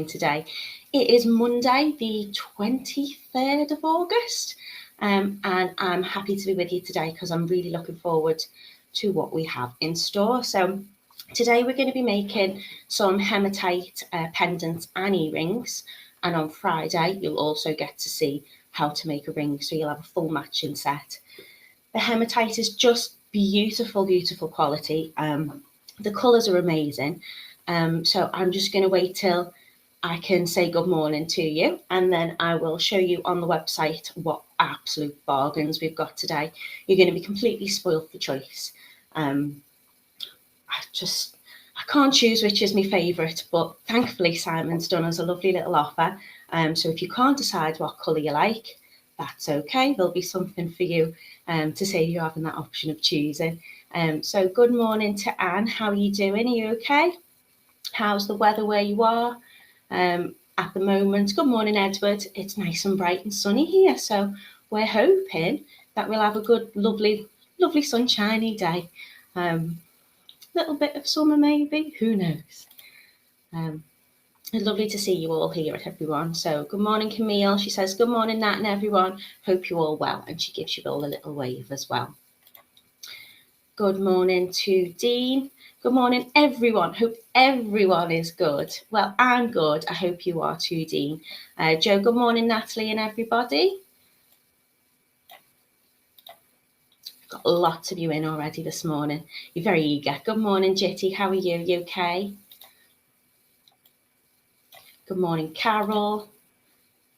today. It is Monday, the 23rd of August, and I'm happy to be with you today because I'm really looking forward to what we have in store. So today we're going to be making some hematite pendants and earrings, and on Friday you'll also get to see how to make a ring, so you'll have a full matching set. The hematite is just beautiful, beautiful quality. The colours are amazing. So I'm just going to wait till I can say good morning to you, and then I will show you on the website what absolute bargains we've got today. You're going to be completely spoiled for choice. I can't choose which is my favourite, but thankfully Simon's done us a lovely little offer. So if you can't decide what colour you like, that's okay. There'll be something for you to save you having that option of choosing. So good morning to Anne. How are you doing? Are you okay? How's the weather where you are at the moment? Good morning, Edward. It's nice and bright and sunny here, so we're hoping that we'll have a good, lovely, lovely sunshiny day. Little bit of summer maybe, who knows. It's lovely to see you all here, everyone. So good morning, Camille. She says, good morning, Nat and everyone. Hope you're all well. And she gives you all a little wave as well. Good morning to Dean. Good morning, everyone. Hope everyone is good. Well, I'm good. I hope you are too, Dean. Joe, good morning, Natalie and everybody. Got lots of you in already this morning. You're very eager. Good morning, Jitty. How are you? You okay? Good morning, Carol.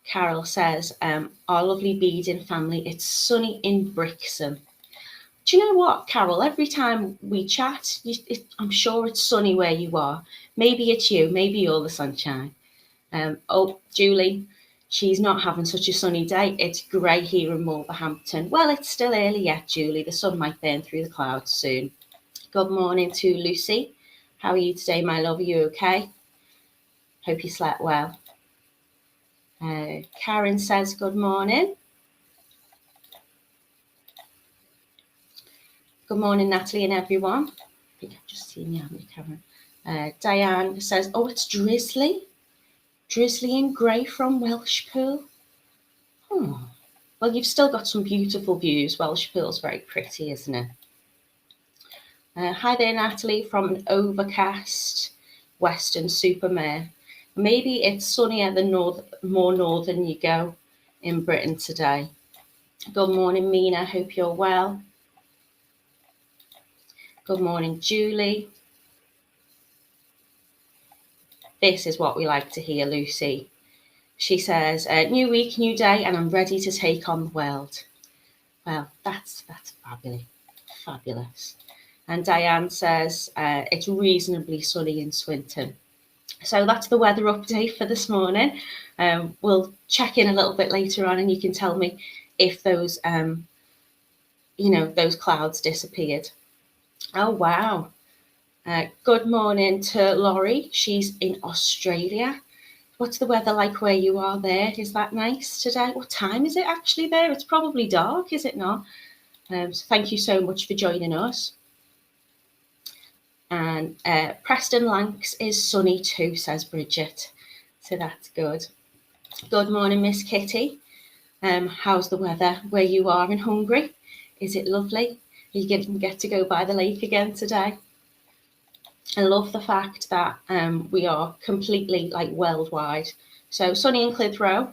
Carol says, our lovely beading family, it's sunny in Brixham. Do you know what, Carol? Every time we chat, I'm sure it's sunny where you are. Maybe it's you. Maybe you're the sunshine. Oh, Julie, she's not having such a sunny day. It's grey here in Wolverhampton. Well, it's still early yet, Julie. The sun might burn through the clouds soon. Good morning to Lucy. How are you today, my love? Are you okay? Hope you slept well. Karen says good morning. Good morning, Natalie and everyone. I think I've just seen you, haven't you, Karen? Diane says, oh, it's drizzly. Drizzly and grey from Welshpool. Oh, well, you've still got some beautiful views. Welshpool's very pretty, isn't it? Hi there, Natalie, from an overcast Weston-super-Mare. Maybe it's sunnier the more northern you go in Britain today. Good morning, Mina. Hope you're well. Good morning, Julie. This is what we like to hear, Lucy. She says, new week, new day, and I'm ready to take on the world. Well, that's fabulous. Fabulous. And Diane says, it's reasonably sunny in Swinton. So that's the weather update for this morning. We'll check in a little bit later on and you can tell me if those, those clouds disappeared. Oh, wow. Good morning to Laurie. She's in Australia. What's the weather like where you are there? Is that nice today? What time is it actually there? It's probably dark, is it not? So thank you so much for joining us. And Preston Lancs is sunny too, says Bridget. So that's good. Good morning, Miss Kitti. How's the weather where you are in Hungary? Is it lovely? Are you going to get to go by the lake again today? I love the fact that we are completely like worldwide. So sunny in Clitheroe.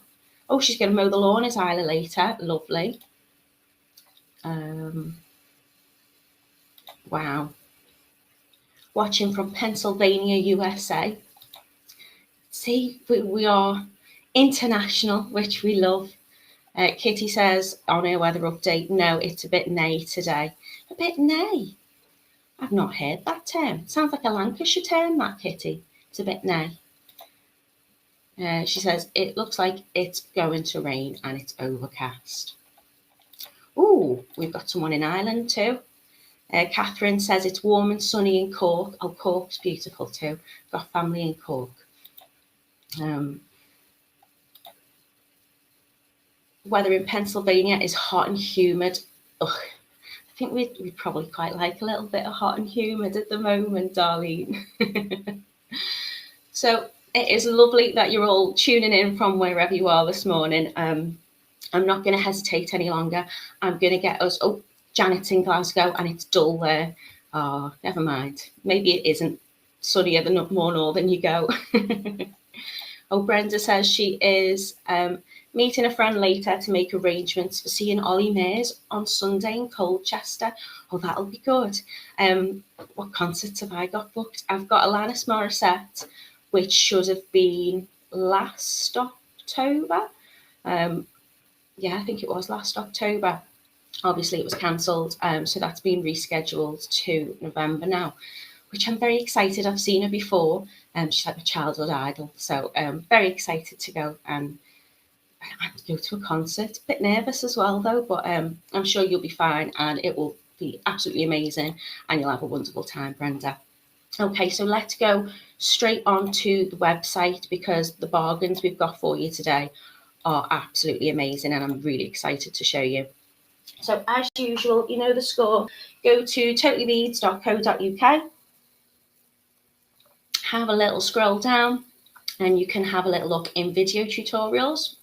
Oh, she's going to mow the lawn, is Isla later. Lovely. Wow. Watching from Pennsylvania, USA. See, we are international, which we love. Kitti says on her weather update, no, it's a bit nay today. A bit nay? I've not heard that term. Sounds like a Lancashire term, that, Kitti. It's a bit nay. She says, it looks like it's going to rain and it's overcast. Ooh, we've got someone in Ireland too. Catherine says it's warm and sunny in Cork. Oh, Cork's beautiful too. Got family in Cork. Weather in Pennsylvania is hot and humid. Ugh, I think we'd probably quite like a little bit of hot and humid at the moment, Darlene. So It is lovely that you're all tuning in from wherever you are this morning. I'm not going to hesitate any longer. I'm going to get us. Oh, Janet's in Glasgow and it's dull there. Oh, never mind. Maybe it isn't sunnier the more northern you go. Oh, Brenda says she is meeting a friend later to make arrangements for seeing Ollie Mears on Sunday in Colchester. Oh, that'll be good. What concerts have I got booked? I've got Alanis Morissette, which should have been last October. Yeah, I think it was last October. Obviously, it was cancelled, so that's been rescheduled to November now, which I'm very excited. I've seen her before, and she's like my childhood idol, so very excited to go and go to a concert. A bit nervous as well, though, but I'm sure you'll be fine, and it will be absolutely amazing, and you'll have a wonderful time, Brenda. Okay, so let's go straight on to the website, because the bargains we've got for you today are absolutely amazing, and I'm really excited to show you. So as usual, you know the score. Go to totallybeads.co.uk, have a little scroll down, and you can have a little look in video tutorials,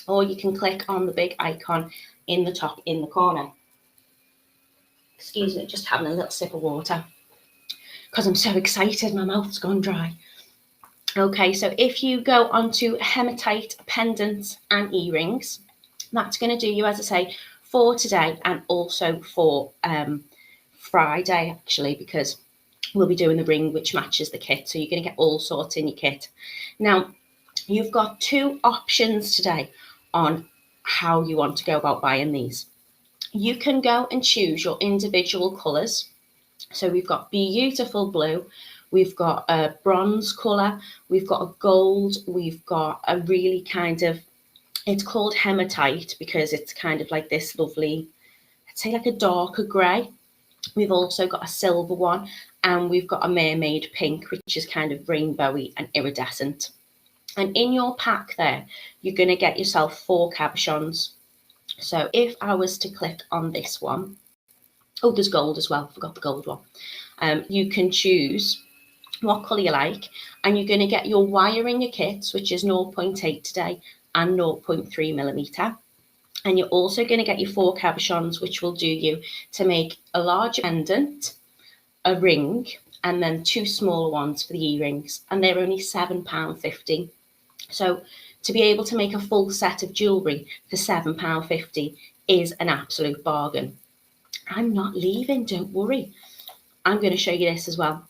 or you can click on the big icon in the top in the corner. Excuse me, just having a little sip of water because I'm so excited, my mouth's gone dry. Okay, so if you go onto Hematite Pendants and earrings, that's going to do you, as I say, for today and also for Friday, actually, because we'll be doing the ring which matches the kit. So you're going to get all sorts in your kit. Now, you've got two options today on how you want to go about buying these. You can go and choose your individual colours. So we've got beautiful blue, we've got a bronze colour, we've got a gold, we've got a really kind of, it's called hematite because it's kind of like this lovely, I'd say like a darker grey. We've also got a silver one, and we've got a mermaid pink, which is kind of rainbowy and iridescent. And in your pack there, you're going to get yourself 4 cabochons. So if I was to click on this one, oh, there's gold as well, forgot the gold one. You can choose what colour you like, and you're going to get your wire in your kits, which is 0.8 today and 0.3 millimetre. And you're also going to get your 4 cabochons, which will do you to make a large pendant, a ring, and then 2 smaller ones for the earrings. And they're only £7.50. So to be able to make a full set of jewellery for £7.50 is an absolute bargain. I'm not leaving, don't worry. I'm going to show you this as well.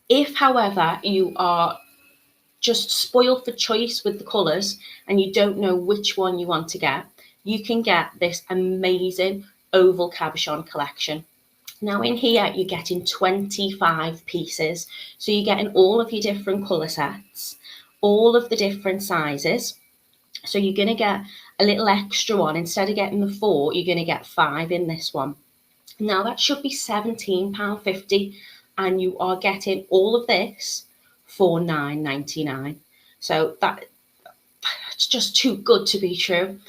If, however, you are just spoiled for choice with the colours and you don't know which one you want to get, you can get this amazing oval cabochon collection. Now in here, you're getting 25 pieces. So you're getting all of your different colour sets, all of the different sizes. So you're going to get a little extra one. Instead of getting the 4, you're going to get 5 in this one. Now that should be £17.50, and you are getting all of this for £9.99. So that's just too good to be true.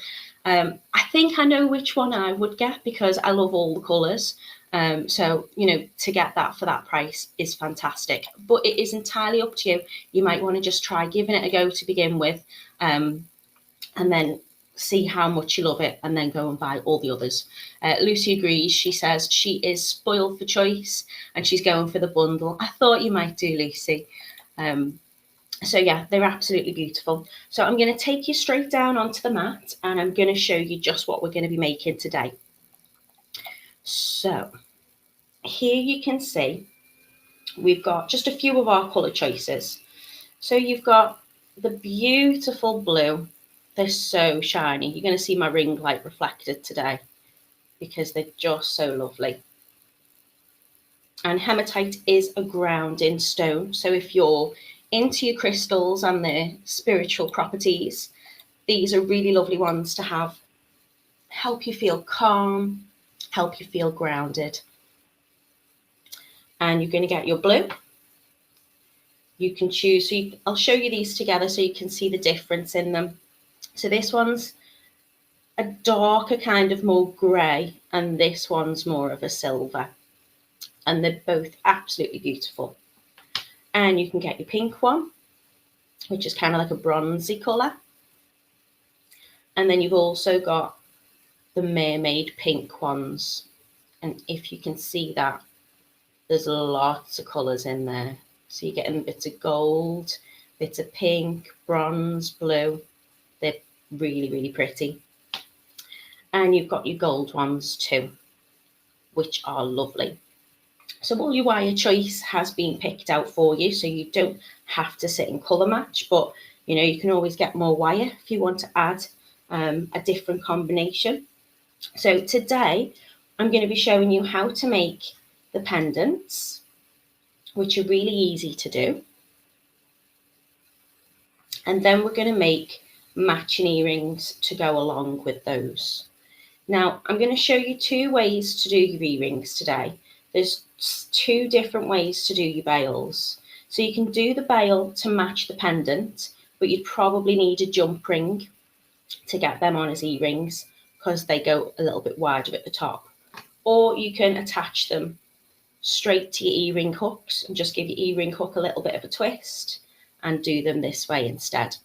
I think I know which one I would get because I love all the colours. So, you know, to get that for that price is fantastic. But it is entirely up to you. You might want to just try giving it a go to begin with, and then see how much you love it and then go and buy all the others. Lucy agrees. She says she is spoiled for choice and she's going for the bundle. I thought you might do, Lucy. So yeah, they're absolutely beautiful. So I'm going to take you straight down onto the mat and I'm going to show you just what we're going to be making today. So here you can see we've got just a few of our colour choices. So you've got the beautiful blue. They're so shiny. You're going to see my ring light reflected today because they're just so lovely. And hematite is a grounding stone. So if you're into your crystals and their spiritual properties, these are really lovely ones to have. Help you feel calm, help you feel grounded. And you're going to get your blue. You can choose. So I'll show you these together so you can see the difference in them. So this one's a darker kind of more grey, and this one's more of a silver. And they're both absolutely beautiful. And you can get your pink one. which is kind of like a bronzy colour. And then you've also got the mermaid pink ones. And if you can see that, there's lots of colours in there. So you're getting bits of gold, bits of pink, bronze, blue. They're really, really pretty. And you've got your gold ones too, which are lovely. So all your wire choice has been picked out for you, so you don't have to sit and colour match, but you know, you can always get more wire if you want to add a different combination. So today I'm going to be showing you how to make the pendants, which are really easy to do. And then we're going to make matching earrings to go along with those. Now, I'm going to show you 2 ways to do your earrings today. There's 2 different ways to do your bails. So you can do the bail to match the pendant, but you'd probably need a jump ring to get them on as earrings because they go a little bit wider at the top. Or you can attach them straight to your earring hooks and just give your earring hook a little bit of a twist and do them this way instead.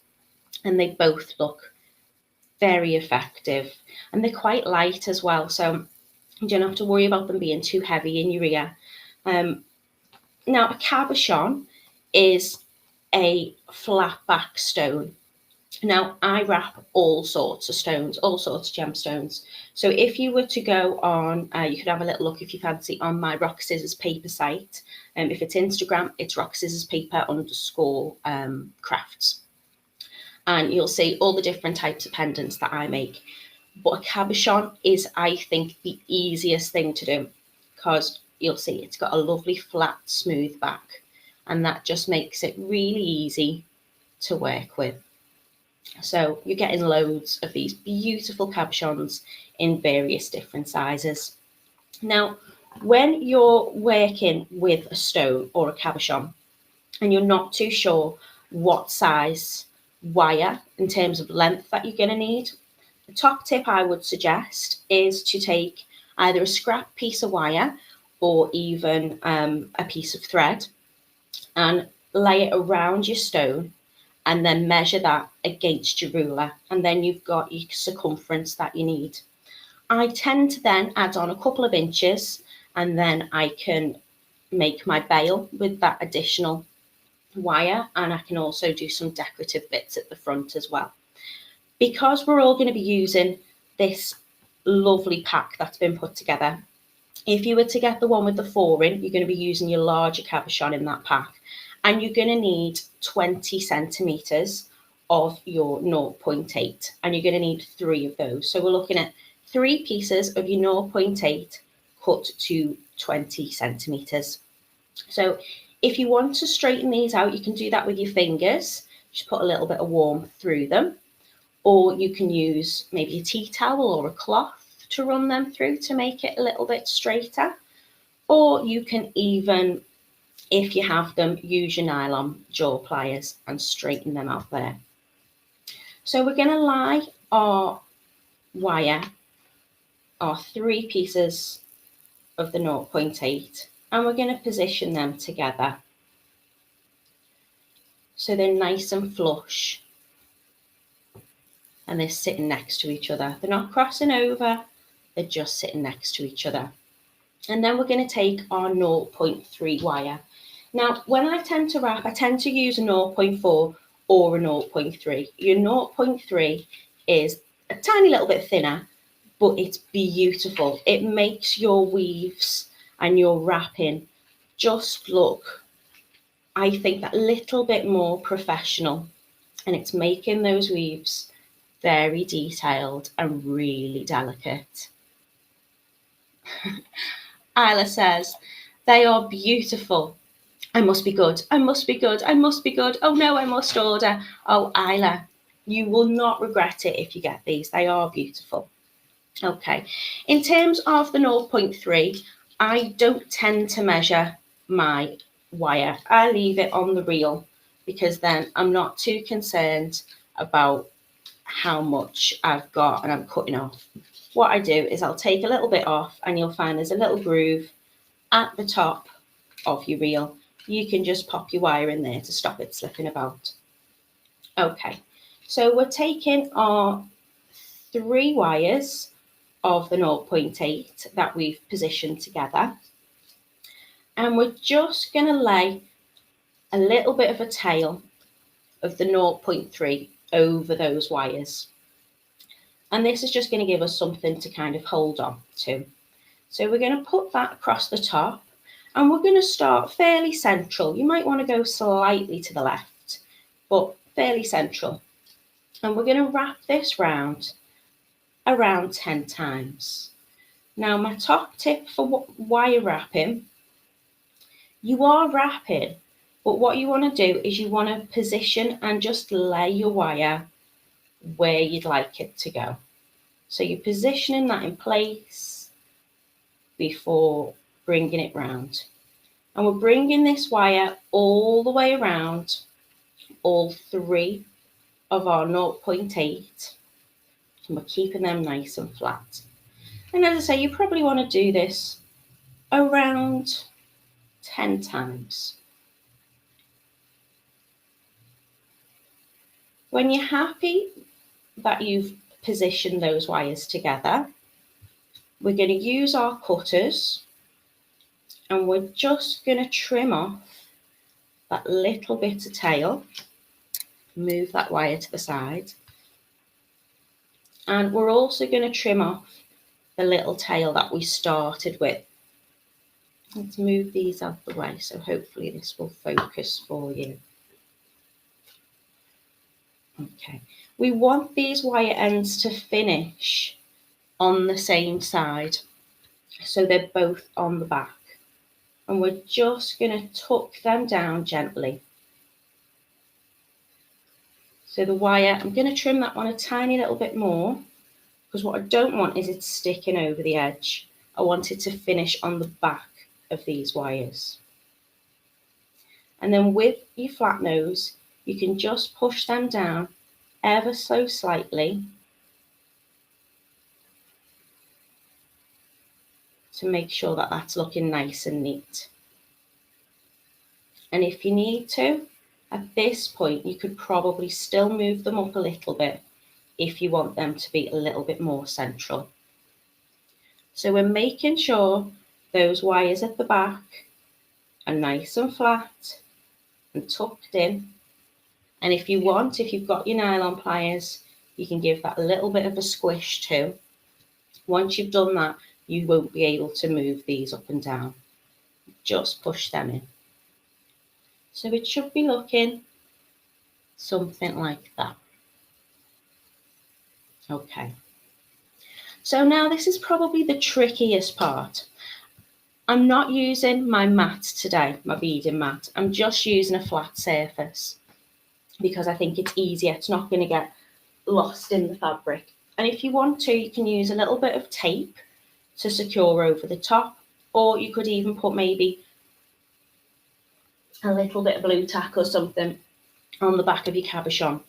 And they both look very effective, and they're quite light as well, so you don't have to worry about them being too heavy in your ear. Now, a cabochon is a flat back stone. Now, I wrap all sorts of stones, all sorts of gemstones. So if you were to go on, you could have a little look if you fancy on my rock scissors paper site. If it's Instagram, it's rock scissors paper _ crafts. And you'll see all the different types of pendants that I make. But a cabochon is, I think, the easiest thing to do because you'll see it's got a lovely flat, smooth back. And that just makes it really easy to work with. So you're getting loads of these beautiful cabochons in various different sizes. Now, when you're working with a stone or a cabochon and you're not too sure what size wire in terms of length that you're going to need, the top tip I would suggest is to take either a scrap piece of wire or even a piece of thread and lay it around your stone and then measure that against your ruler, and then you've got your circumference that you need. I tend to then add on a couple of inches and then I can make my bail with that additional wire, and I can also do some decorative bits at the front as well. Because we're all going to be using this lovely pack that's been put together, if you were to get the one with the 4-in, you're going to be using your larger cabochon in that pack, and you're going to need 20 centimetres of your 0.8, and you're going to need 3 of those. So we're looking at 3 pieces of your 0.8 cut to 20 centimetres. So if you want to straighten these out, you can do that with your fingers. Just put a little bit of warmth through them. Or you can use maybe a tea towel or a cloth to run them through to make it a little bit straighter. Or you can even, if you have them, use your nylon jaw pliers and straighten them out there. So we're going to lie our wire, our 3 pieces of the 0.8, and we're going to position them together so they're nice and flush and they're sitting next to each other. They're not crossing over, they're just sitting next to each other. And then we're going to take our 0.3 wire. Now, when I tend to wrap, I tend to use a 0.4 or a 0.3. Your 0.3 is a tiny little bit thinner, but it's beautiful. It makes your weaves and your wrapping just look, I think, that little bit more professional, and it's making those weaves very detailed and really delicate. Isla says, they are beautiful. I must be good. I must be good. I must be good. Oh no, I must order. Oh, Isla, you will not regret it if you get these. They are beautiful. Okay, in terms of the 0.3, I don't tend to measure my wire. I leave it on the reel because then I'm not too concerned about how much I've got and I'm cutting off. What I do is I'll take a little bit off, and you'll find there's a little groove at the top of your reel. You can just pop your wire in there to stop it slipping about. Okay, so we're taking our 3 wires of the 0.8 that we've positioned together, and we're just going to lay a little bit of a tail of the 0.3 over those wires. And this is just going to give us something to kind of hold on to. So we're going to put that across the top, and we're going to start fairly central. You might want to go slightly to the left, but fairly central. And we're going to wrap this round around 10 times. Now, my top tip for wire wrapping, you are wrapping, but what you want to do is you want to position and just lay your wire where you'd like it to go. So you're positioning that in place before bringing it round. And we're bringing this wire all the way around all 3 of our 0.8, and we're keeping them nice and flat. And as I say, you probably want to do this around 10 times. When you're happy that you've positioned those wires together, we're going to use our cutters, and we're just going to trim off that little bit of tail, move that wire to the side, and we're also going to trim off the little tail that we started with. Let's move these out of the way, so hopefully this will focus for you. Okay, we want these wire ends to finish on the same side, so they're both on the back. And we're just going to tuck them down gently. So the wire, I'm going to trim that one a tiny little bit more, because what I don't want is it sticking over the edge. I want it to finish on the back of these wires. And then with your flat nose, you can just push them down ever so slightly to make sure that that's looking nice and neat. And if you need to, at this point, you could probably still move them up a little bit if you want them to be a little bit more central. So we're making sure those wires at the back are nice and flat and tucked in. And if you want, if you've got your nylon pliers, you can give that a little bit of a squish too. Once you've done that, you won't be able to move these up and down. Just push them in. So it should be looking something like that. Okay. So now this is probably the trickiest part. I'm not using my mat today, my beading mat. I'm just using a flat surface because I think it's easier. It's not going to get lost in the fabric. And if you want to, you can use a little bit of tape to secure over the top, or you could even put maybe a little bit of blue tack or something on the back of your cabochon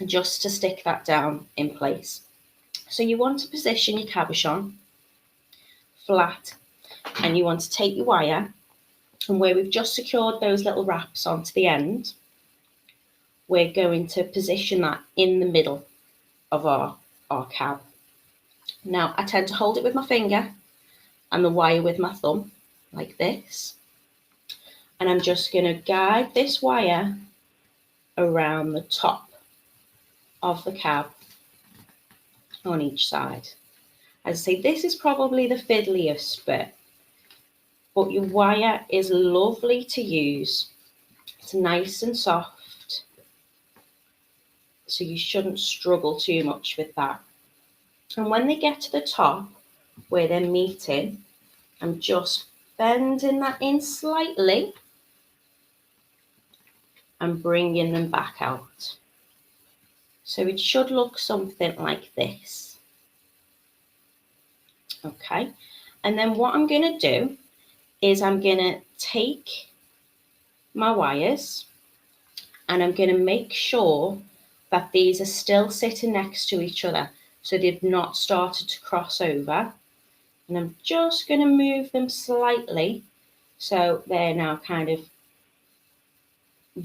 just to stick that down in place. So you want to position your cabochon flat, and you want to take your wire, and where we've just secured those little wraps onto the end, we're going to position that in the middle of our cab. Now I tend to hold it with my finger and the wire with my thumb like this, and I'm just going to guide this wire around the top of the cab on each side. As I say, this is probably the fiddliest bit, but your wire is lovely to use. It's nice and soft, so you shouldn't struggle too much with that. And when they get to the top where they're meeting, I'm just bending that in slightly and bringing them back out. So it should look something like this. Okay, and then what I'm going to do is I'm going to take my wires and I'm going to make sure that these are still sitting next to each other, so they've not started to cross over. And I'm just going to move them slightly so they're now kind of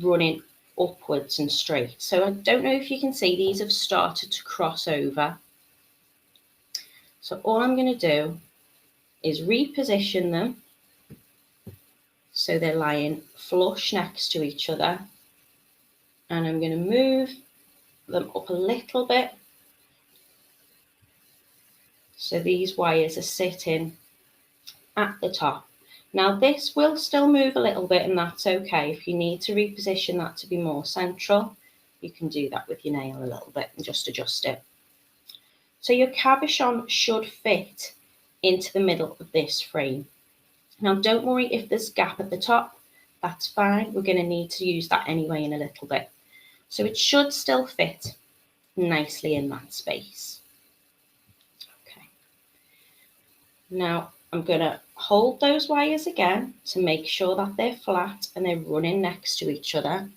running upwards and straight. So I don't know if you can see, these have started to cross over. So all I'm going to do is reposition them so they're lying flush next to each other. And I'm going to move them up a little bit so these wires are sitting at the top. Now this will still move a little bit, and that's okay. If you need to reposition that to be more central, you can do that with your nail a little bit and just adjust it. So your cabochon should fit into the middle of this frame. Now don't worry if there's a gap at the top, that's fine. We're going to need to use that anyway in a little bit. So it should still fit nicely in that space. Okay. Now I'm going to hold those wires again to make sure that they're flat and they're running next to each other.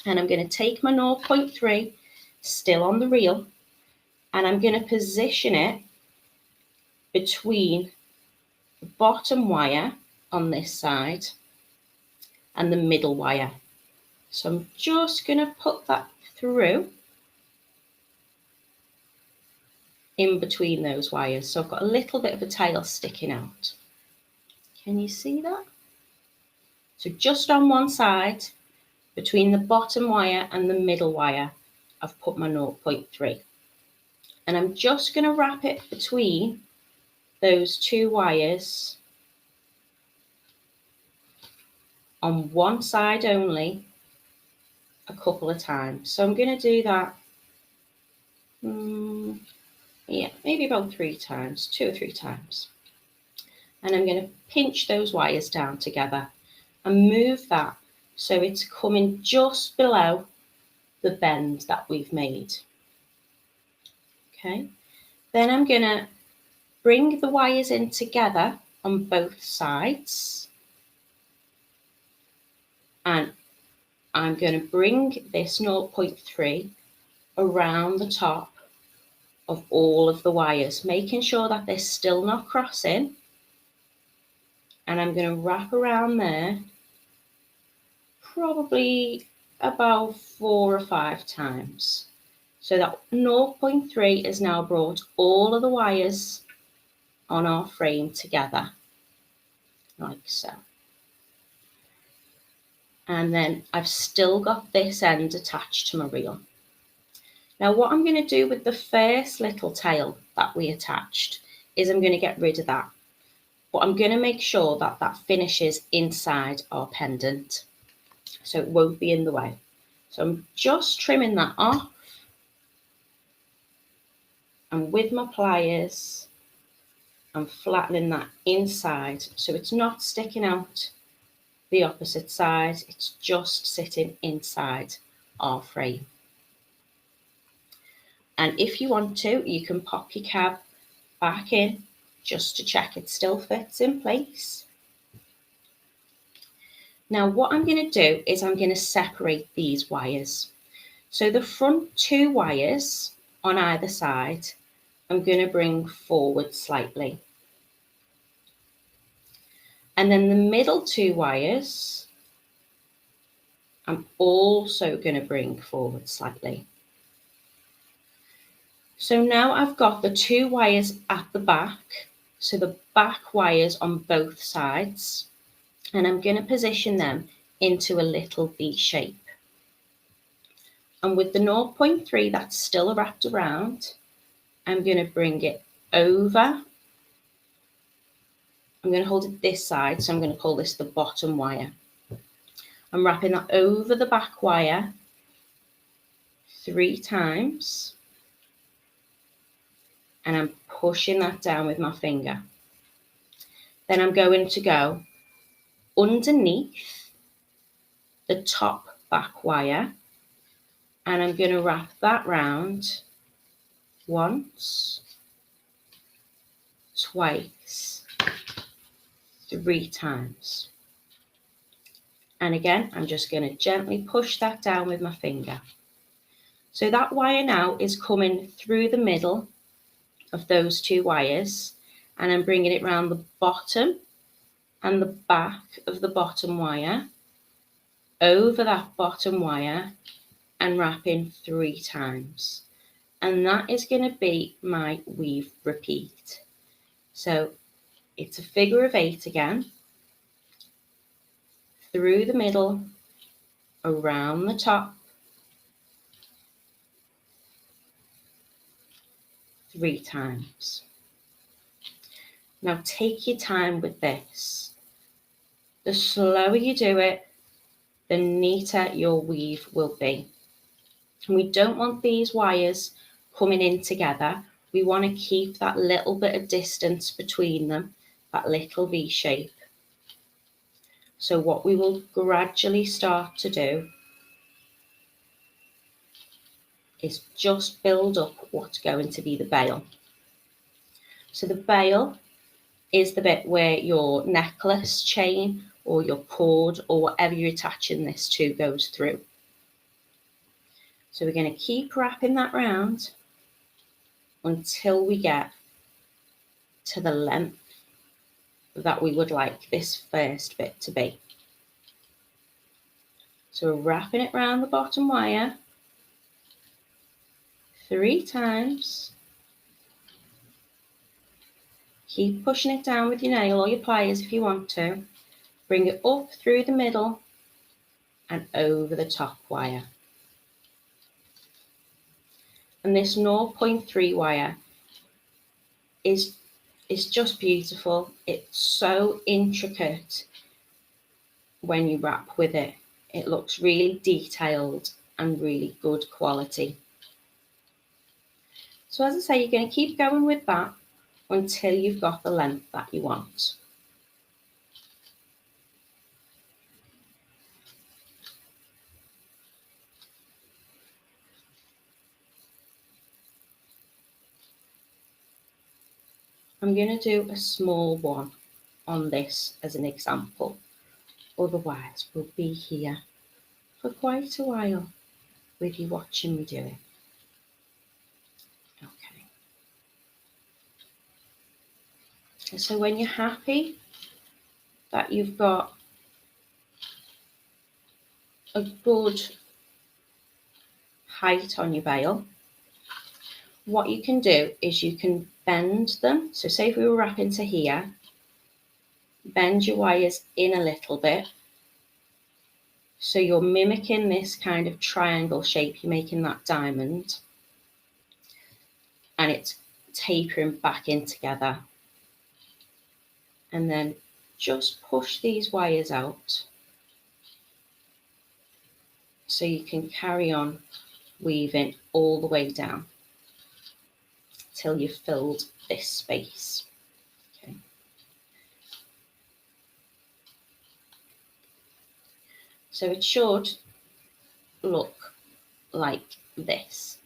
And I'm going to take my 0.3 still on the reel, and I'm going to position it between the bottom wire on this side and the middle wire. So I'm just going to put that through in between those wires. So I've got a little bit of a tail sticking out. Can you see that? So just on one side, between the bottom wire and the middle wire, I've put my 0.3. And I'm just going to wrap it between those two wires on one side only a couple of times. So I'm going to do that, maybe about 3 times, 2 or 3 times. And I'm going to pinch those wires down together and move that so it's coming just below the bend that we've made. Okay, then I'm going to bring the wires in together on both sides, and I'm going to bring this 0.3 around the top of all of the wires, making sure that they're still not crossing. And I'm going to wrap around there probably about 4 or 5 times. So that 0.3 has now brought all of the wires on our frame together, like so. And then I've still got this end attached to my reel. Now what I'm going to do with the first little tail that we attached is I'm going to get rid of that. But I'm going to make sure that that finishes inside our pendant, so it won't be in the way. So I'm just trimming that off. And with my pliers, I'm flattening that inside so it's not sticking out the opposite side, it's just sitting inside our frame. And if you want to, you can pop your cab back in just to check it still fits in place. Now what I'm going to do is I'm going to separate these wires. So the front 2 wires on either side, I'm going to bring forward slightly. And then the middle 2 wires, I'm also going to bring forward slightly. So now I've got the 2 wires at the back, so the back wires on both sides, and I'm going to position them into a little V shape. And with the 0.3 that's still wrapped around, I'm going to bring it over. I'm going to hold it this side, so I'm going to call this the bottom wire. I'm wrapping that over the back wire 3 times. And I'm pushing that down with my finger. Then I'm going to go underneath the top back wire, and I'm going to wrap that round once, twice, 3 times. And again, I'm just going to gently push that down with my finger. So that wire now is coming through the middle of those 2 wires, and I'm bringing it round the bottom and the back of the bottom wire, over that bottom wire and wrapping 3 times. And that is going to be my weave repeat. So it's a figure of 8 again, through the middle, around the top, 3 times. Now take your time with this. The slower you do it, the neater your weave will be. And we don't want these wires coming in together. We want to keep that little bit of distance between them, that little V shape. So what we will gradually start to do is just build up what's going to be the bail. So the bail is the bit where your necklace chain or your cord or whatever you're attaching this to goes through. So we're going to keep wrapping that round until we get to the length that we would like this first bit to be. So we're wrapping it around the bottom wire 3 times. Keep pushing it down with your nail or your pliers if you want to. Bring it up through the middle and over the top wire. And this 0.3 wire is just beautiful. It's so intricate when you wrap with it. It looks really detailed and really good quality. So as I say, you're going to keep going with that until you've got the length that you want. I'm going to do a small one on this as an example. Otherwise, we'll be here for quite a while with you watching me do it. Okay. So when you're happy that you've got a good height on your bail, what you can do is you can bend them. So say if we were wrapping to here, bend your wires in a little bit. So you're mimicking this kind of triangle shape, you're making that diamond. And it's tapering back in together. And then just push these wires out so you can carry on weaving all the way down till you've filled this space. Okay. So it should look like this.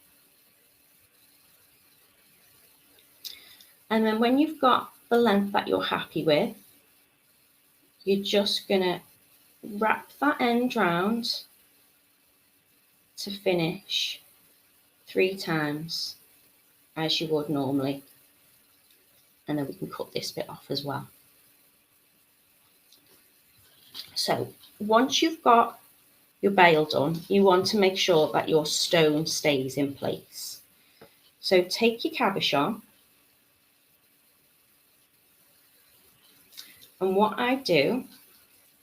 And then when you've got the length that you're happy with, you're just going to wrap that end round to finish 3 times as you would normally. And then we can cut this bit off as well. So once you've got your bail done, you want to make sure that your stone stays in place. So take your cabochon, and what I do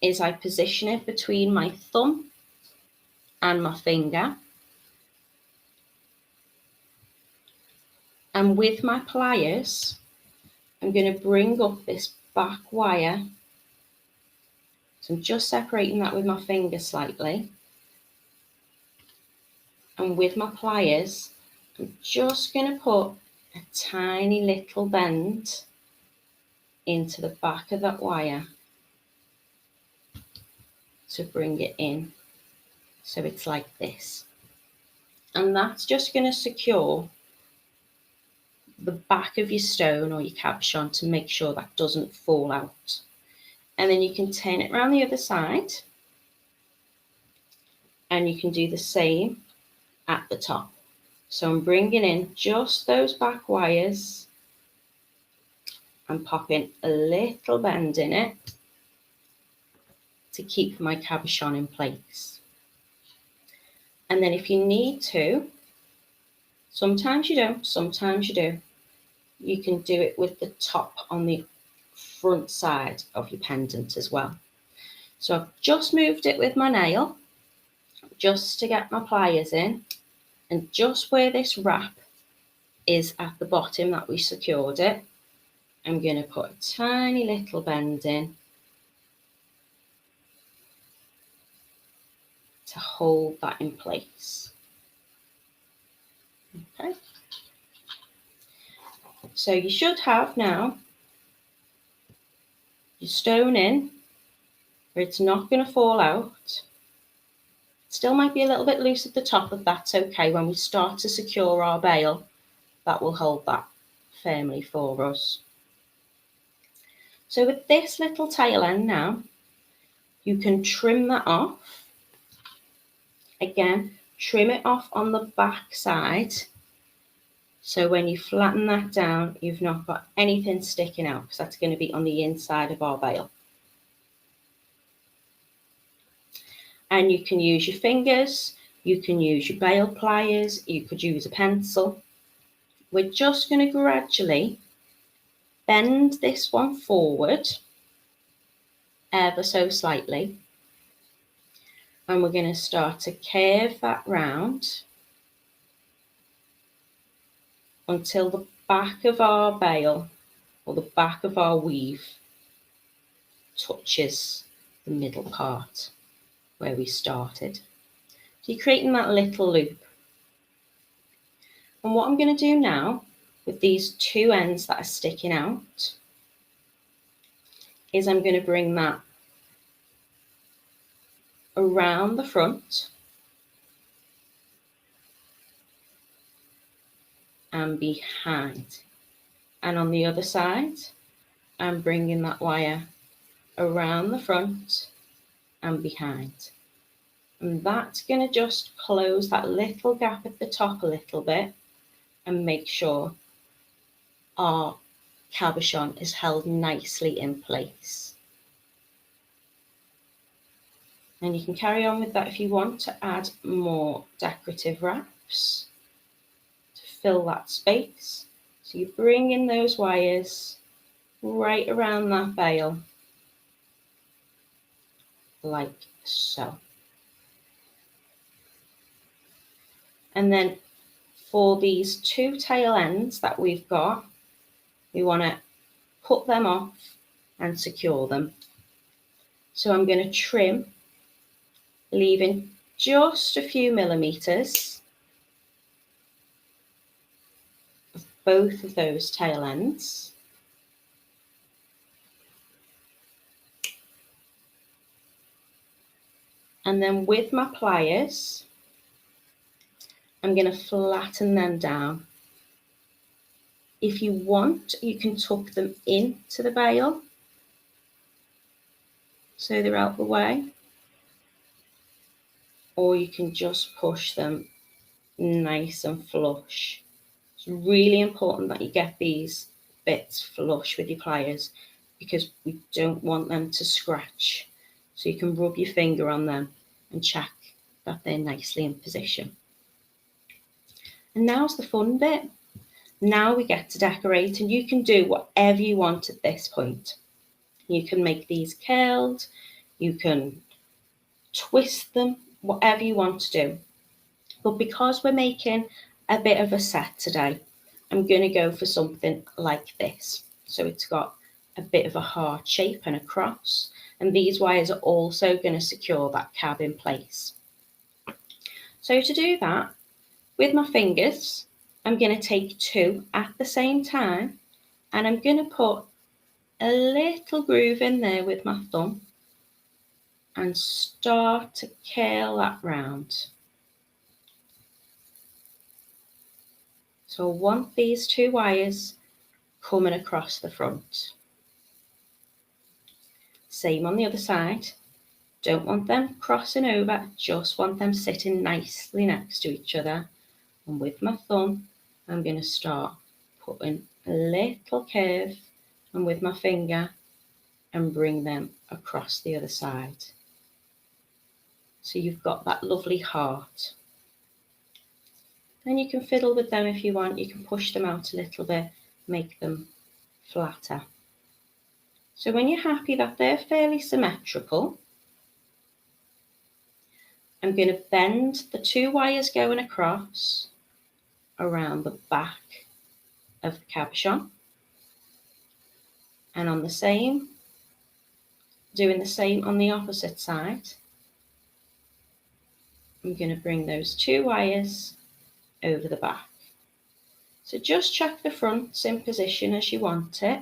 is I position it between my thumb and my finger, and with my pliers I'm going to bring up this back wire. So I'm just separating that with my finger slightly, and with my pliers I'm just going to put a tiny little bend into the back of that wire to bring it in, so it's like this. And that's just going to secure the back of your stone or your cabochon to make sure that doesn't fall out. And then you can turn it around the other side, and you can do the same at the top. So I'm bringing in just those back wires and popping a little bend in it, to keep my cabochon in place. And then if you need to, sometimes you don't, sometimes you do, you can do it with the top on the front side of your pendant as well. So I've just moved it with my nail, just to get my pliers in, and just where this wrap is at the bottom that we secured it, I'm going to put a tiny little bend in to hold that in place. Okay. So you should have now your stone in where it's not going to fall out. Still might be a little bit loose at the top, but that's okay. When we start to secure our bail, that will hold that firmly for us. So with this little tail end now, you can trim that off. Again, trim it off on the back side. So when you flatten that down, you've not got anything sticking out, because that's going to be on the inside of our bail. And you can use your fingers, you can use your bail pliers, you could use a pencil. We're just going to gradually bend this one forward ever so slightly. And we're going to start to curve that round until the back of our bail or the back of our weave touches the middle part where we started. So you're creating that little loop. And what I'm going to do now with these two ends that are sticking out is I'm going to bring that around the front and behind. And on the other side, I'm bringing that wire around the front and behind. And that's going to just close that little gap at the top a little bit and make sure our cabochon is held nicely in place. And you can carry on with that if you want to add more decorative wraps to fill that space. So you bring in those wires right around that bail, like so. And then for these two tail ends that we've got, we want to put them off and secure them. So I'm going to trim, leaving just a few millimeters of both of those tail ends. And then with my pliers, I'm going to flatten them down. If you want, you can tuck them into the bail so they're out the way, or you can just push them nice and flush. It's really important that you get these bits flush with your pliers because we don't want them to scratch. So you can rub your finger on them and check that they're nicely in position. And now's the fun bit. Now we get to decorate, and you can do whatever you want at this point. You can make these curled, you can twist them, whatever you want to do. But because we're making a bit of a set today, I'm going to go for something like this. So it's got a bit of a heart shape and a cross, and these wires are also going to secure that cab in place. So to do that, with my fingers, I'm going to take two at the same time, and I'm going to put a little groove in there with my thumb and start to curl that round. So I want these two wires coming across the front. Same on the other side. Don't want them crossing over, just want them sitting nicely next to each other. And with my thumb, I'm going to start putting a little curve, and with my finger, and bring them across the other side. So you've got that lovely heart. Then you can fiddle with them if you want. You can push them out a little bit, make them flatter. So when you're happy that they're fairly symmetrical, I'm going to bend the 2 wires going across around the back of the cabochon. And on the same, doing the same on the opposite side, I'm going to bring those 2 wires over the back. So just check the front's in position as you want it.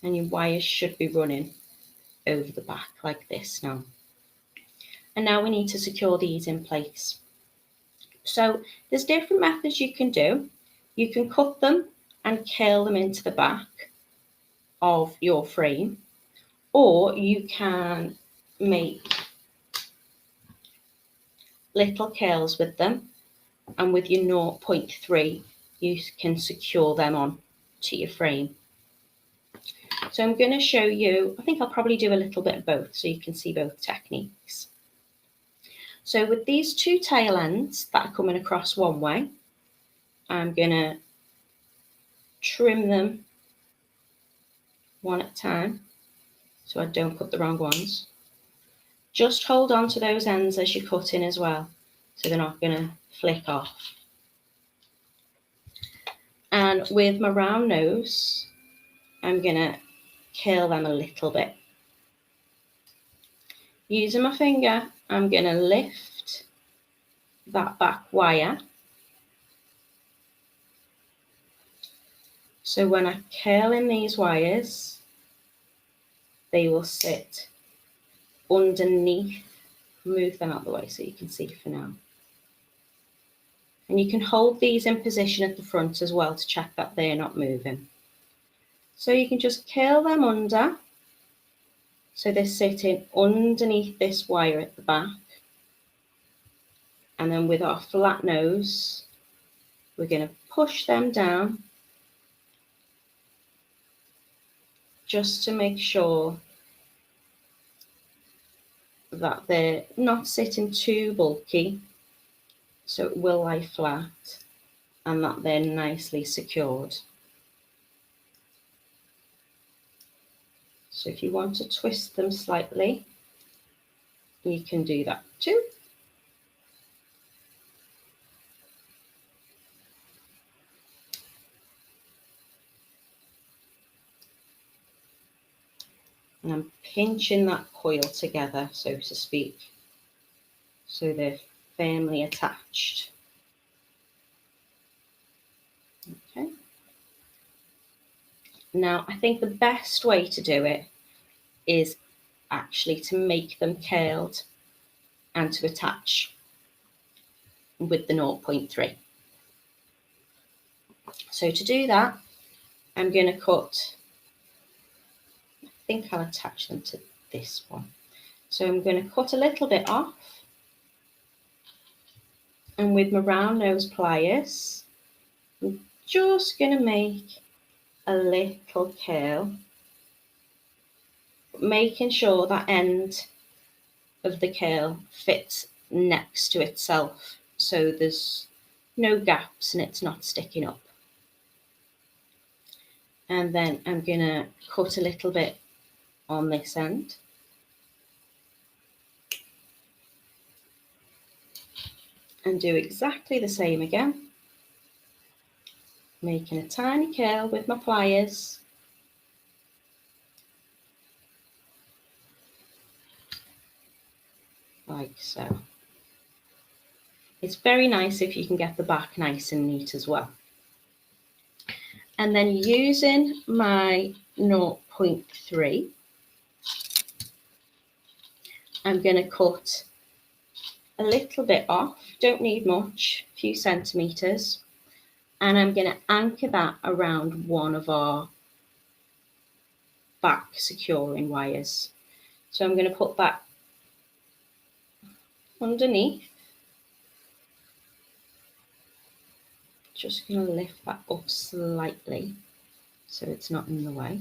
And your wires should be running over the back like this now. And now we need to secure these in place. So there's different methods you can do. You can cut them and curl them into the back of your frame, or you can make little curls with them, and with your 0.3 you can secure them on to your frame. So I'm going to show you, I think I'll probably do a little bit of both so you can see both techniques. So with these 2 tail ends that are coming across one way, I'm going to trim them one at a time so I don't cut the wrong ones. Just hold on to those ends as you're cutting as well, so they're not going to flick off. And with my round nose, I'm going to curl them a little bit. Using my finger, I'm going to lift that back wire. So when I curl in these wires, they will sit underneath. Move them out of the way so you can see for now. And you can hold these in position at the front as well to check that they're not moving. So you can just curl them under, so they're sitting underneath this wire at the back. And then with our flat nose, we're going to push them down just to make sure that they're not sitting too bulky, so it will lie flat, and that they're nicely secured. So if you want to twist them slightly, you can do that too. And I'm pinching that coil together, so to speak, so they're firmly attached. Okay. Now, I think the best way to do it is actually to make them curled and to attach with the 0.3. So to do that, I'm going to cut, I think I'll attach them to this one. So I'm going to cut a little bit off, and with my round nose pliers, I'm just going to make a little curl, making sure that end of the curl fits next to itself, so there's no gaps and it's not sticking up. And then I'm going to cut a little bit on this end. And do exactly the same again. Making a tiny curl with my pliers. Like so. It's very nice if you can get the back nice and neat as well. And then using my 0.3, I'm going to cut a little bit off, don't need much, a few centimetres, and I'm going to anchor that around one of our back securing wires. So I'm going to put that underneath, just going to lift that up slightly so it's not in the way.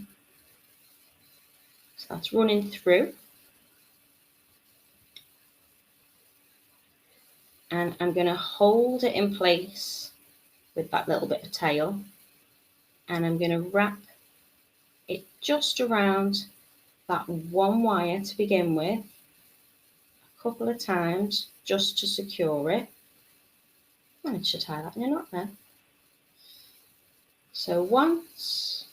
So that's running through. And I'm going to hold it in place with that little bit of tail, and I'm going to wrap it just around that one wire to begin with a couple of times just to secure it. Managed to tie that in a knot there. So once,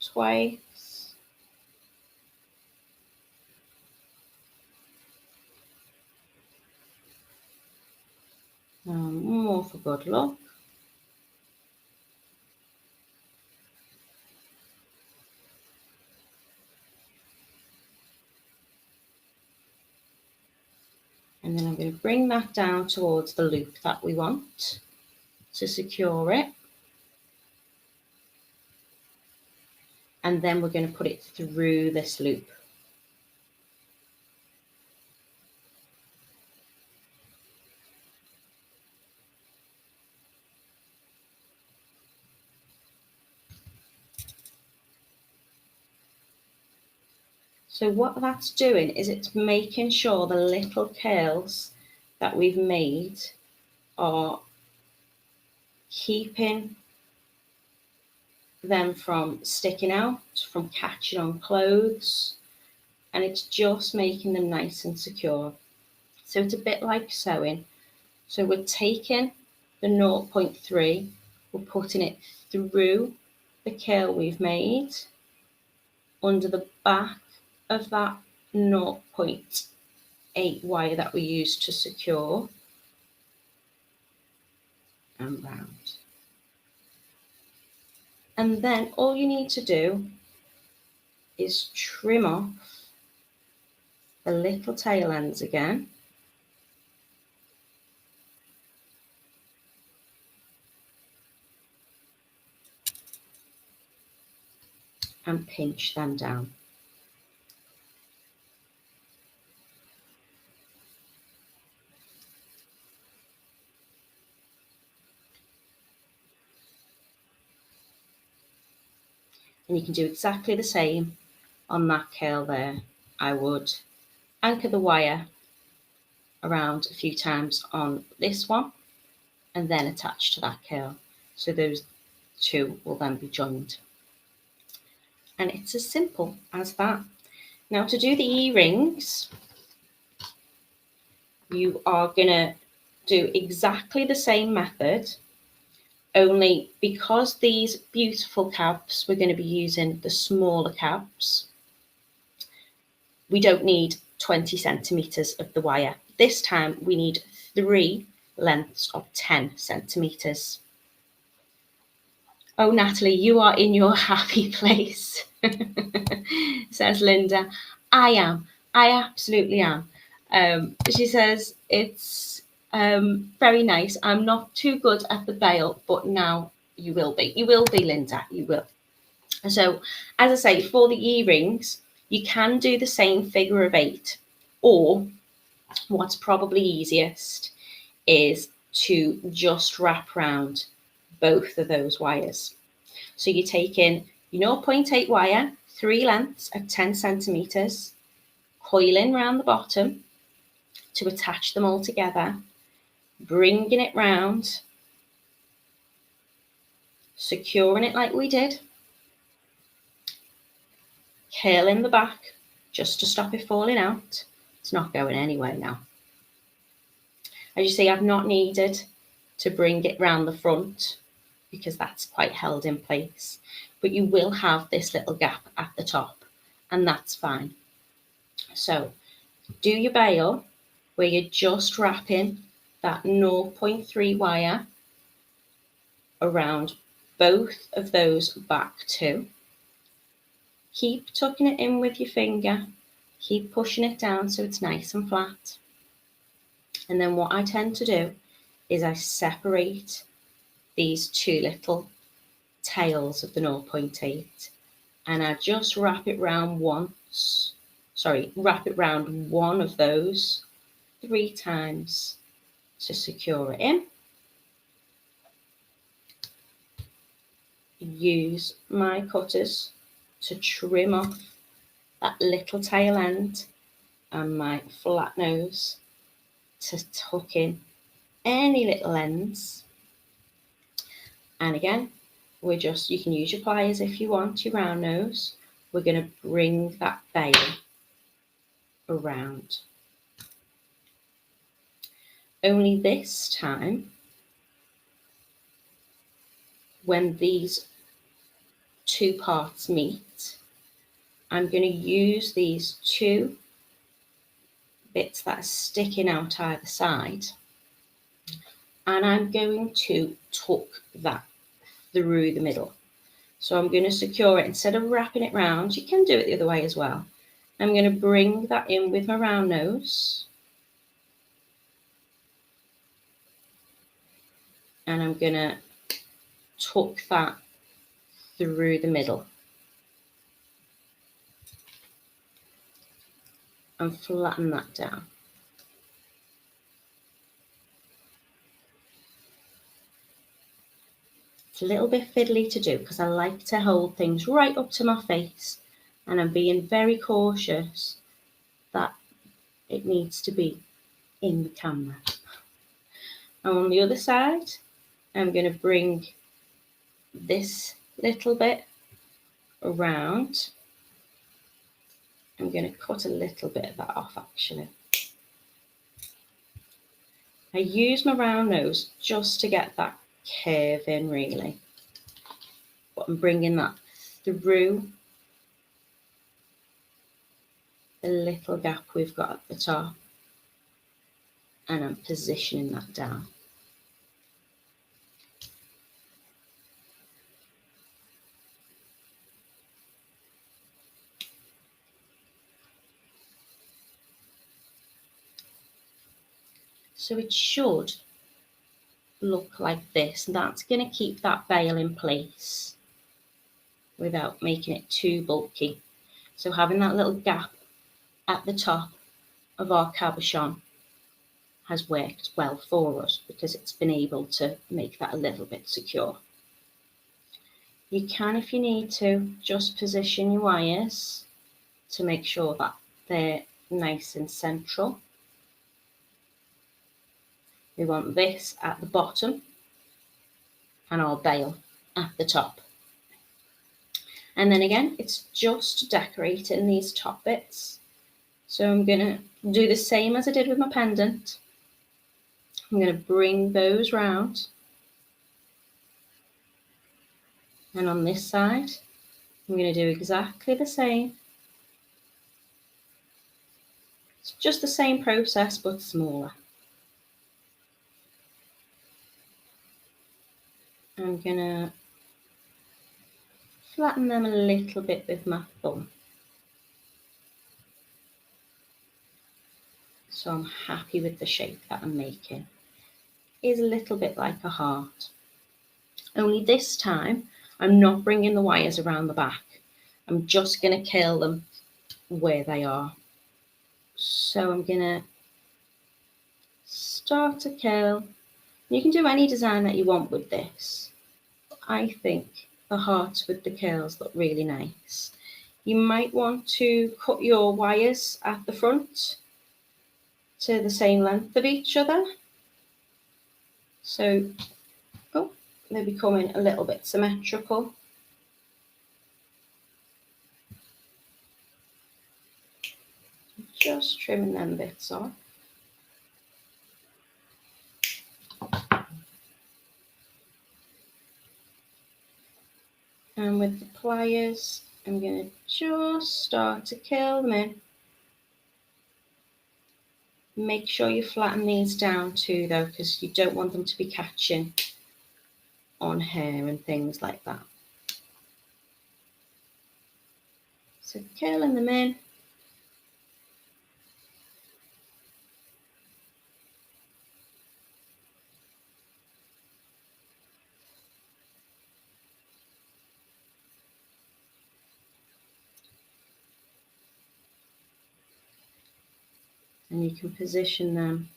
twice, more for good luck. And then I'm going to bring that down towards the loop that we want to secure it. And then we're going to put it through this loop. So what that's doing is it's making sure the little curls that we've made are keeping them from sticking out, from catching on clothes, and it's just making them nice and secure. So it's a bit like sewing. So we're taking the 0.3, we're putting it through the curl we've made under the back of that 0.8 wire that we used to secure, and round. And then all you need to do is trim off the little tail ends again. And pinch them down. And you can do exactly the same on that curl there. I would anchor the wire around a few times on this one and then attach to that curl. So those two will then be joined. And it's as simple as that. Now to do the earrings, you are going to do exactly the same method, only because these beautiful caps, we're going to be using the smaller caps, we don't need 20 centimetres of the wire. This time we need 3 lengths of 10 centimetres. Oh, Natalie, you are in your happy place, says Linda. I am. I absolutely am. She says, it's very nice. I'm not too good at the bail, but now you will be. You will be, Linda. You will. So, as I say, for the earrings, you can do the same figure of 8, or what's probably easiest is to just wrap around both of those wires. So you're taking your 0.8 wire, 3 lengths of 10 centimetres, coiling around the bottom to attach them all together, bringing it round, securing it like we did, curling the back just to stop it falling out. It's not going anywhere now. As you see, I've not needed to bring it round the front because that's quite held in place, but you will have this little gap at the top, and that's fine. So do your bail where you're just wrapping that 0.3 wire around both of those back two. Keep tucking it in with your finger, keep pushing it down so it's nice and flat. And then what I tend to do is I separate these two little tails of the 0.8 and I just wrap it round one of those 3 times to secure it in. use my cutters to trim off that little tail end and my flat nose to tuck in any little ends. And again, you can use your pliers if you want, your round nose. We're going to bring that veil around. Only this time, when these two parts meet, I'm going to use these two bits that are sticking out either side, and I'm going to tuck that through the middle. So I'm going to secure it. Instead of wrapping it round, you can do it the other way as well. I'm going to bring that in with my round nose, and I'm going to tuck that through the middle and flatten that down. It's a little bit fiddly to do because I like to hold things right up to my face, and I'm being very cautious that it needs to be in the camera. And on the other side, I'm going to bring this little bit around. I'm going to cut a little bit of that off actually. I use my round nose just to get that curve in really, but I'm bringing that through the little gap we've got at the top, and I'm positioning that down. So it should look like this. That's going to keep that veil in place without making it too bulky. So having that little gap at the top of our cabochon has worked well for us because it's been able to make that a little bit secure. You can, if you need to, just position your wires to make sure that they're nice and central. We want this at the bottom and our veil at the top. And then again, it's just decorating these top bits. So I'm going to do the same as I did with my pendant. I'm going to bring those round. And on this side, I'm going to do exactly the same. It's just the same process, but smaller. I'm going to flatten them a little bit with my thumb. So I'm happy with the shape that I'm making. It is a little bit like a heart. Only this time, I'm not bringing the wires around the back. I'm just going to curl them where they are. So I'm going to start to curl. You can do any design that you want with this. I think the hearts with the curls look really nice. You might want to cut your wires at the front to the same length of each other. So, they're becoming a little bit symmetrical. Just trimming them bits off. And with the pliers, I'm going to just start to curl them in. Make sure you flatten these down too though, because you don't want them to be catching on hair and things like that. So curling them in. And you can position them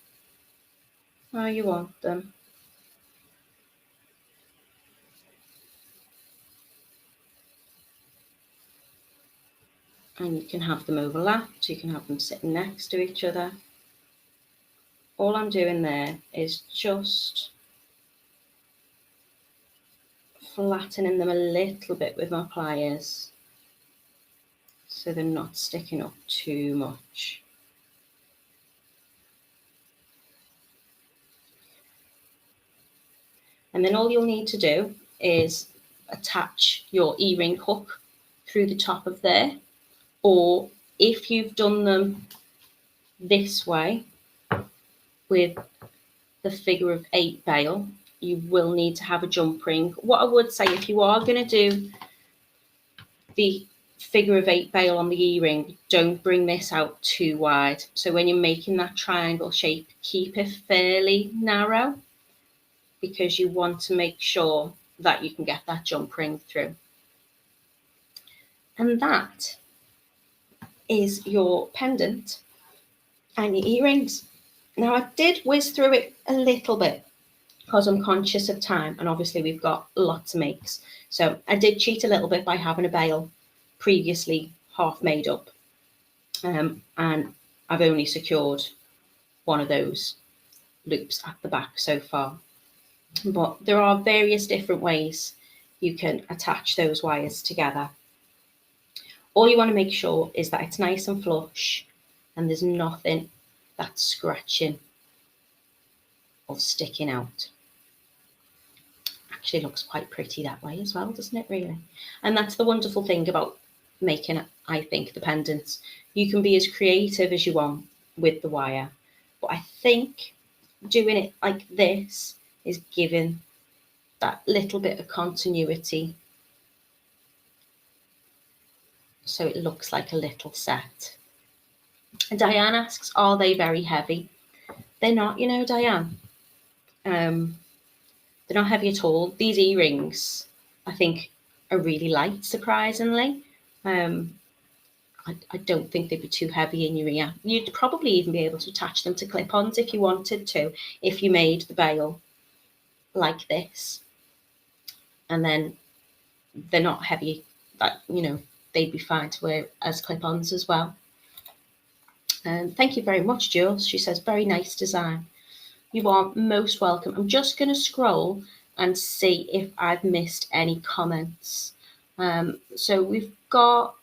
how you want them. And you can have them overlapped, you can have them sitting next to each other. All I'm doing there is just flattening them a little bit with my pliers so they're not sticking up too much. And then all you'll need to do is attach your earring hook through the top of there, or if you've done them this way with the figure of 8 bail, you will need to have a jump ring. What I would say, if you are going to do the figure of 8 bail on the earring, don't bring this out too wide. So when you're making that triangle shape, keep it fairly narrow, because you want to make sure that you can get that jump ring through. And that is your pendant and your earrings. Now, I did whiz through it a little bit because I'm conscious of time, and obviously we've got lots of makes. So I did cheat a little bit by having a bail previously half made up, and I've only secured one of those loops at the back so far. But there are various different ways you can attach those wires together. All you want to make sure is that it's nice and flush and there's nothing that's scratching or sticking out. Actually looks quite pretty that way as well, doesn't it, really? And that's the wonderful thing about making, I think, the pendants. You can be as creative as you want with the wire, but I think doing it like this is giving that little bit of continuity, so it looks like a little set. And Diane asks, are they very heavy? They're not, you know, Diane. They're not heavy at all. These earrings, I think, are really light, surprisingly. I don't think they'd be too heavy in your ear. You'd probably even be able to attach them to clip-ons if you wanted to, if you made the bail like this. And then they're not heavy, but, you know, they'd be fine to wear as clip-ons as well. Thank you very much, Jules. She says, very nice design. You are most welcome. I'm just going to scroll and see if I've missed any comments. So we've got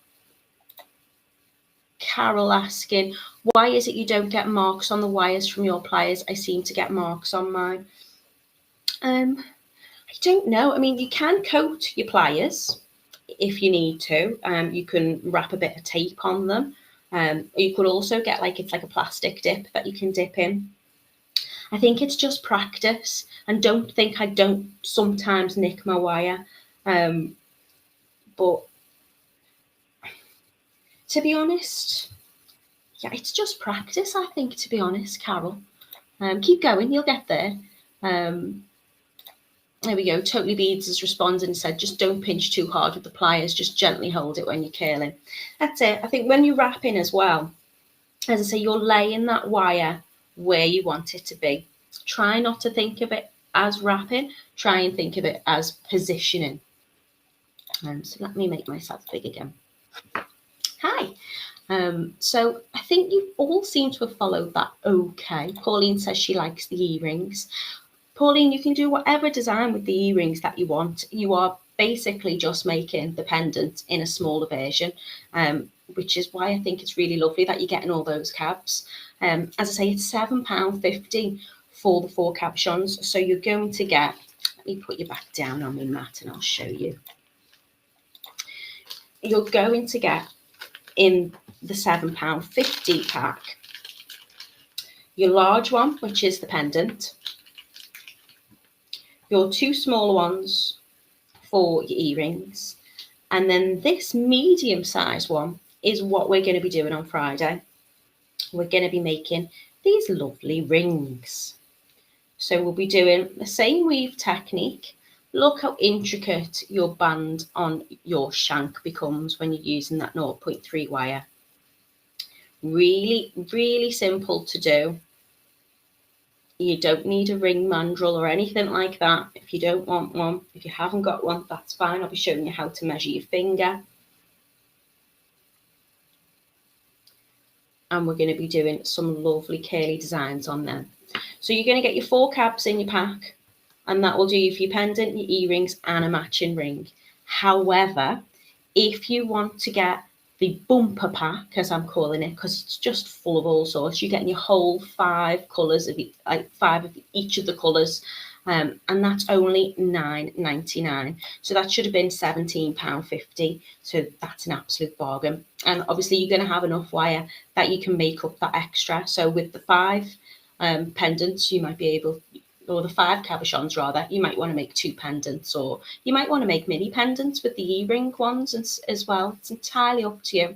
Carol asking, why is it you don't get marks on the wires from your pliers? I seem to get marks on mine. I don't know. I mean, you can coat your pliers if you need to. You can wrap a bit of tape on them. You could also get it's like a plastic dip that you can dip in. I think it's just practice, and don't think I don't sometimes nick my wire. But to be honest, yeah, it's just practice, I think, to be honest, Carol. Keep going, you'll get there. There we go. Totally Beads has responded and said, just don't pinch too hard with the pliers, just gently hold it when you're curling. That's it. I think when you're wrapping as well, as I say, you're laying that wire where you want it to be. Try not to think of it as wrapping, try and think of it as positioning. So let me make myself big again. Hi. So I think you all seem to have followed that okay. Pauline says she likes the earrings. Pauline, you can do whatever design with the earrings that you want. You are basically just making the pendant in a smaller version, which is why I think it's really lovely that you're getting all those cabs. As I say, it's £7.50 for the 4 cabochons. So you're going to get, let me put you back down on my mat and I'll show you. You're going to get in the £7.50 pack your large one, which is the pendant, your 2 smaller ones for your earrings, and then this medium size one is what we're going to be doing on Friday. We're going to be making these lovely rings. So we'll be doing the same weave technique. Look how intricate your band on your shank becomes when you're using that 0.3 wire. Really, really simple to do. You don't need a ring mandrel or anything like that if you don't want one. If you haven't got one, that's fine. I'll be showing you how to measure your finger. and we're going to be doing some lovely curly designs on them. So you're going to get your 4 cabs in your pack, and that will do you for your pendant, your earrings, and a matching ring. However, if you want to get the bumper pack, as I'm calling it, because it's just full of all sorts, you're getting your whole 5 colours of like 5 of each of the colours, and that's only £9.99. So that should have been £17.50. So that's an absolute bargain. And obviously, you're going to have enough wire that you can make up that extra. So with the 5 pendants, you might be able, or the 5 cabochons rather, you might want to make 2 pendants, or you might want to make mini pendants with the earring ones as well. It's entirely up to you.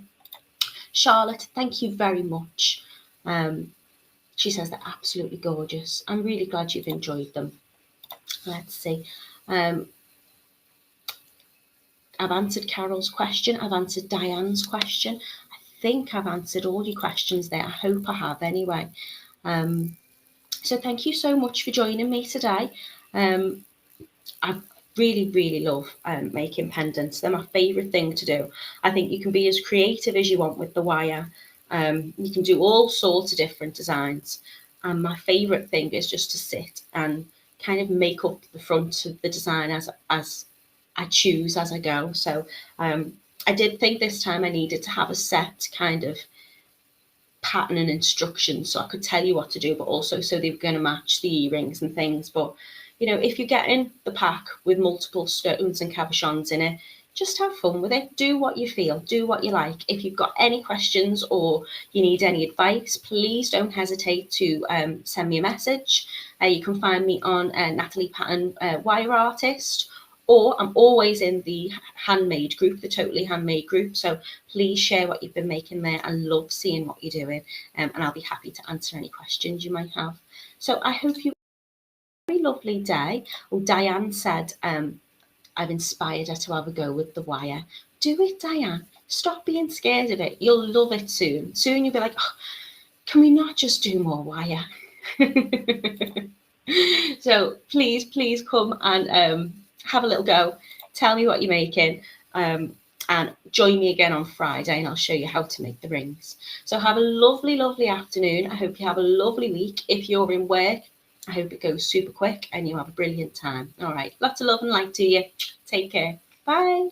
Charlotte, thank you very much. She says they're absolutely gorgeous. I'm really glad you've enjoyed them. Let's see. I've answered Carol's question. I've answered Diane's question. I think I've answered all your questions there. I hope I have anyway. So thank you so much for joining me today. I really love making pendants. They're my favourite thing to do. I think you can be as creative as you want with the wire. You can do all sorts of different designs. And my favourite thing is just to sit and kind of make up the front of the design as I choose as I go. So I did think this time I needed to have a set kind of pattern and instructions so I could tell you what to do, but also so they were going to match the earrings and things. But you know, if you're getting the pack with multiple stones and cabochons in it, just have fun with it. Do what you feel, do what you like. If you've got any questions or you need any advice, please don't hesitate to send me a message. You can find me on Natalie Pattern Wire Artist, or I'm always in the handmade group, the Totally Handmade group. So please share what you've been making there. I love seeing what you're doing, and I'll be happy to answer any questions you might have. So I hope you have a very lovely day. Oh, Diane said, I've inspired her to have a go with the wire. Do it, Diane. Stop being scared of it. You'll love it soon. Soon you'll be like, oh, can we not just do more wire? So please come and have a little go. Tell me what you're making, and join me again on Friday, and I'll show you how to make the rings. So have a lovely afternoon. I hope you have a lovely week. If you're in work, I hope it goes super quick and you have a brilliant time. All right, lots of love and light to you. Take care. Bye.